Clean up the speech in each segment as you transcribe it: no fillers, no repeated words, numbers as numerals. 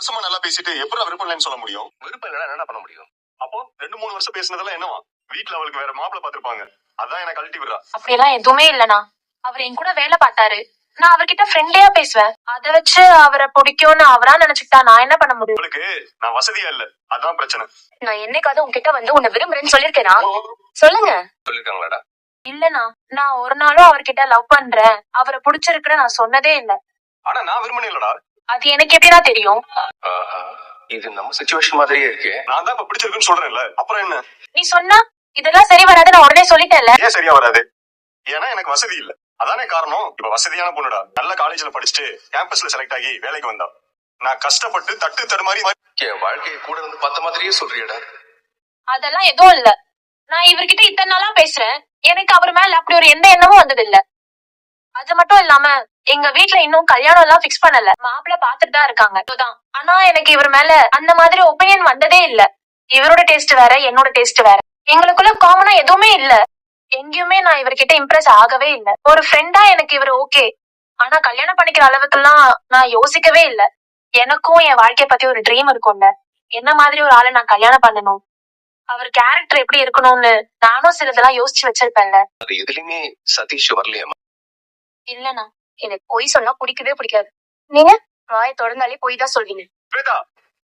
வருஷமா நல்லா பேசிட்டு எப்படி விருப்பம் இல்லைன்னு சொல்ல முடியும்? விருப்பம் இல்லைன்னா என்ன பண்ண முடியும்? அப்போ 2-3 வருஷம் பேசினதெல்லாம் என்னவா? வீட்டுல அவளுக்கு வேற மாப்பிள்ள பாத்துருப்பாங்க, அதான் என்ன கழட்டி விடுறா. அப்படியெல்லாம் எதுவுமே இல்லனா. அவர் என் கூட வேலை பார்த்தாரு. நான் அவர்கிட்ட ஃப்ரெண்ட்லியா பேசுவேன். அத வச்சு அவரை பிடிக்கும்னு அவரா நினைச்சுக்கிட்டா நான் என்ன பண்ண முடியும்? அவளுக்கு நான் வசதியா இல்ல, அதான் பிரச்சனை. நான் என்னைக்காவது உங்ககிட்ட வந்து உன்னை விரும்புறேன்னு சொல்லிருக்கேனா? சொல்லுங்க. சொல்லிருக்காங்களாடா? இல்லனா, நான் ஒரு நாளும் அவர்கிட்ட லவ் பண்றேன், அவரை பிடிச்சிருக்குன்னு நான் சொன்னதே இல்ல. ஆனா நான் விரும்பினேன் இல்லடா. அது எனக்கு எப்படிடா தெரியும்? இது நம்ம சிச்சுவேஷன் மாதிரியே இருக்கு. நான் தான் இப்ப பிடிச்சிருக்குன்னு சொல்றேன்ல, அப்புறம் என்ன? நீ சொன்னா இதெல்லாம் சரி வராது, நான் உடனே சொல்லிட்டேன்ல. ஏன் சரியா வராது? ஏன்னா எனக்கு வசதி இல்ல, அதானே காரணம். இப்ப வசதியான பொண்ணுடா, நல்ல காலேஜ்ல படிச்சுட்டு கேம்பஸ்ல செலக்ட் ஆகி வேலைக்கு வந்தா. நான் கஷ்டப்பட்டு தட்டு தடுமாறி என் வாழ்க்கையை கூட இருந்து பார்த்த மாதிரியே சொல்றியடா. அதெல்லாம் எதுவும் இல்ல. நான் இவர்கிட்ட இத்தனை நாளா பேசுறேன், எனக்கு அவர் மேல அப்படி ஒரு எந்த எண்ணமும் வந்தது இல்ல. அது மட்டும் இல்லாம எங்க வீட்ல இன்னும் கல்யாணம் எல்லாம் பிக்ஸ் பண்ணல, மாப்பிள்ள பாத்துட்டு தான் இருக்காங்க. ஆனா எனக்கு இவர் மேல அந்த மாதிரி ஒப்பீனியன் வந்ததே இல்ல. இவரோட டேஸ்ட் வேற, என்னோட டேஸ்ட் வேற. எங்களுக்குள்ள காமனா எதுவுமே இல்ல. எங்கேயுமே நான் இவர்கிட்ட இம்ப்ரெஸ் ஆகவே இல்ல. ஒரு ஃப்ரெண்டா எனக்கு இவர் ஓகே, ஆனா கல்யாணம் பண்ணிக்கிற அளவுக்குலாம் நான் யோசிக்கவே இல்ல. எனக்கும் என் வாழ்க்கைய பத்தி ஒரு ட்ரீம் இருக்கும்ல, என்ன மாதிரி ஒரு ஆளை நான் கல்யாணம் பண்ணணும், அவர் கேரக்டர் எப்படி இருக்கணும்னு நானும் சிலதெல்லாம் யோசிச்சு வச்சிருப்பேன்ல. அது எதுலயுமே சதீஷ் வரலையாமா? இல்லனா, எனக்கு பொய் சொன்னா பிடிக்கவே பிடிக்காது. நீங்க வாயை தொடர்ந்தாலே பொய் தான் சொல்வீங்க.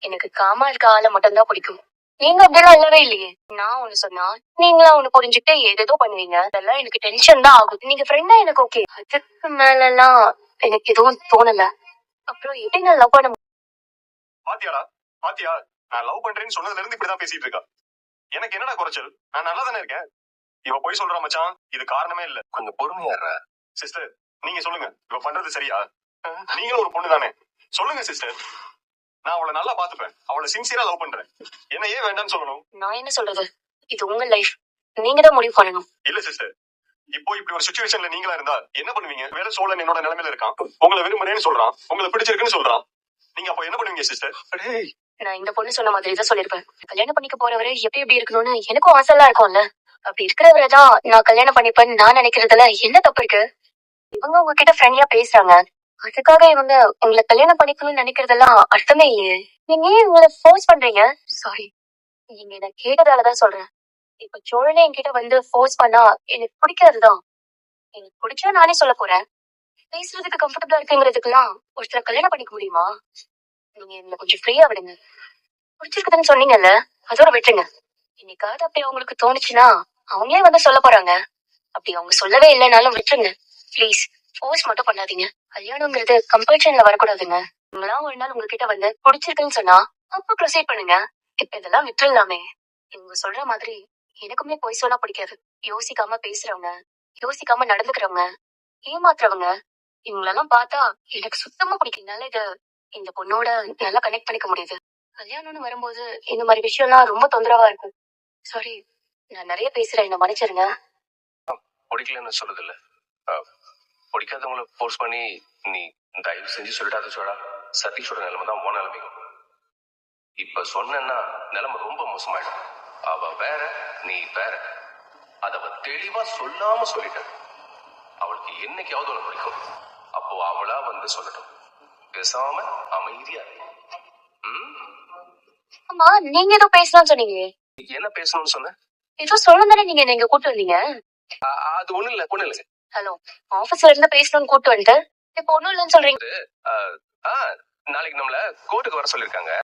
எனக்கு காமா இருக்க ஆளை மட்டும் தான் பிடிக்கும். நீங்க அப்படிலாம் இல்லவே இல்லையே. நான் ஒண்ணு சொன்னா நீங்களா ஒண்ணு புரிஞ்சுக்கிட்டு ஏதேதோ பண்ணுவீங்க. அதெல்லாம் எனக்கு டென்ஷன் தான் ஆகும். நீங்க ஃப்ரெண்டா எனக்கு ஓகே, அதுக்கு மேல எல்லாம் எனக்கு எதுவும் தோணல. அப்புறம் எப்படி நான் லவ் பண்ண? பாத்தியாடா, பாத்தியா, நான் லவ் பண்றேன்னு சொன்னதுல இருந்து இப்படிதான் பேசிட்டு இருக்கா. எனக்கு என்னடா குறைச்சல்? நான் நல்லா தானே இருக்கேன். இவ போய் சொல்றா மச்சான், இது காரணமே இல்ல. கொஞ்சம் பொறுமையாடுற சிஸ்டர். நீங்க சொல்லுங்க, இவ பண்றது சரியா? நீங்களும் ஒரு பொண்ணு தானே, சொல்லுங்க சிஸ்டர். நான் அவளை நல்லா பாத்துப்பேன், அவளை சின்சியரா லவ் பண்றேன். என்ன ஏன் வேண்டாம்னு சொல்லணும்? நான் என்ன சொல்றது, இது உங்க லைஃப், நீங்க தான் முடிவு பண்ணணும். இல்ல சிஸ்டர், இப்போ இப்படி ஒரு சிச்சுவேஷன்ல நீங்களா இருந்தா என்ன பண்ணுவீங்க? வேற சோழன் என்னோட நிலைமையில இருக்கான், உங்களை விரும்புறேன்னு சொல்றான், உங்களை பிடிச்சிருக்குன்னு சொல்றான். நீங்க அப்ப என்ன பண்ணுவீங்க சிஸ்டர்? நான் இந்த பொண்ணு சொன்ன மாதிரி தான் சொல்லிருப்பேன். கல்யாணம் பண்ணிக்க போறவரு எப்படி இருக்கணும்னு எனக்கும் ஆசை எல்லாம் இருக்கும்ல. அப்படி இருக்கிறவரதான் நான் கல்யாணம் பண்ணிப்பேன்னு நான் நினைக்கிறதுல என்ன தப்பு இருக்கு? இவங்க உங்ககிட்ட ஃப்ரெண்ட்லியா பேசுறாங்க, அதுக்காக இவங்க உங்களை கல்யாணம் பண்ணிக்கணும்னு நினைக்கிறதெல்லாம் அர்த்தமே இல்லையே. நீங்க ஏன் உங்களை ஃபோர்ஸ் பண்றீங்க? சாரி, நீங்க என்ன கேட்டதாலதான் சொல்றேன். இப்ப சோழனே என்கிட்ட வந்து ஃபோர்ஸ் பண்ணா எனக்கு பிடிக்காதுதான். எனக்கு பிடிச்சா நானே சொல்ல போறேன். பேசுறதுக்கு கம்ஃபர்டபுளா இருக்குங்கிறதுக்கெல்லாம் ஒருத்தரை கல்யாணம் பண்ணிக்க முடியுமா? நீங்க என்ன கொஞ்சம் ஃப்ரீயா விடுங்க. பிடிச்சிருக்குதுன்னு சொன்னீங்கல்ல, அதோட விட்டுருங்க. இன்னைக்காவது அப்படி அவங்களுக்கு தோணுச்சுன்னா அவங்களே வந்து சொல்ல போறாங்க. அப்படி அவங்க சொல்லவே இல்லைனாலும் விட்டுருங்க பிளீஸ். ஃபோர்ஸ் மட்டும் பண்ணாதீங்க. கல்யாணம்ங்கிறது கம்பல்ஷன்ல வரக்கூடாதுங்க. நீங்களா ஒரு நாள் உங்ககிட்ட வந்து பிடிச்சிருக்குன்னு சொன்னா அப்ப ப்ரொசீட் பண்ணுங்க. இப்ப இதெல்லாம் விட்டுலாமே. இவங்க சொல்ற மாதிரி எனக்குமே பொய் சொன்னா பிடிக்காது. யோசிக்காம பேசுறவங்க, யோசிக்காம நடந்துக்கிறவங்க, ஏமாத்துறவங்க, இவங்களெல்லாம் பார்த்தா எனக்கு சுத்தமா பிடிக்கிறதுனால இது இந்த பொண்ணோட நல்லா கனெக்ட் பண்ணிக்க முடியுது. கல்யாணம்னு வரும்போது இந்த மாதிரி விஷயம்லாம் ரொம்ப தொந்தரவா இருக்கு. சாரி, நான் நிறைய பேசுறேன், என்ன மன்னிச்சிருங்க. பிடிக்கலன்னு சொல்றது இல்ல, பிடிக்காதவங்களை ஃபோர்ஸ் பண்ணி நீ தயவு செஞ்சு சொல்லிட்டாத சோழா. சதீஷோட நிலைமை தான் உன் நிலைமைக்கும். இப்ப சொன்னா நிலைமை ரொம்ப மோசமாயிடும். அவ வேற, நீ வேற. அத அவ தெளிவா சொல்லாம சொல்லிட்ட. அவளுக்கு என்னைக்காவது உனக்கு பிடிக்கும், அப்போ அவளா வந்து சொல்லட்டும். பேசாம அமைதியா. ஆமா, நீங்க ஏதோ பேசணும்னு சொன்னீங்க. என்ன பேசணும்னு சொன்ன? ஏதோ சொல்லணும் தானே நீங்க எங்க கூட்டு வந்தீங்க. அது ஒண்ணு இல்ல. ஹலோ, ஆபீஸ்ல இருந்து பேசணும்னு கூட்டு வந்துட்டு இப்ப ஒண்ணும் இல்லைன்னு சொல்றீங்க. நாளைக்கு நம்மள கோர்ட்டுக்கு வர சொல்லிருக்காங்க.